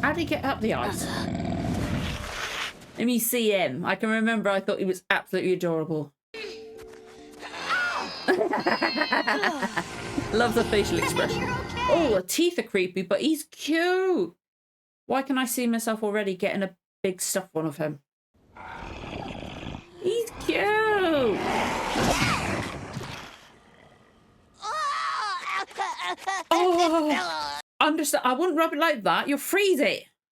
How did he get up the ice? Let me see him. I can remember I thought he was absolutely adorable. Love the facial expression. Okay. Oh, the teeth are creepy, but he's cute. Why can I see myself already getting a big stuffed one of him? He's cute. Oh, I wouldn't rub it like that. You'll freeze it.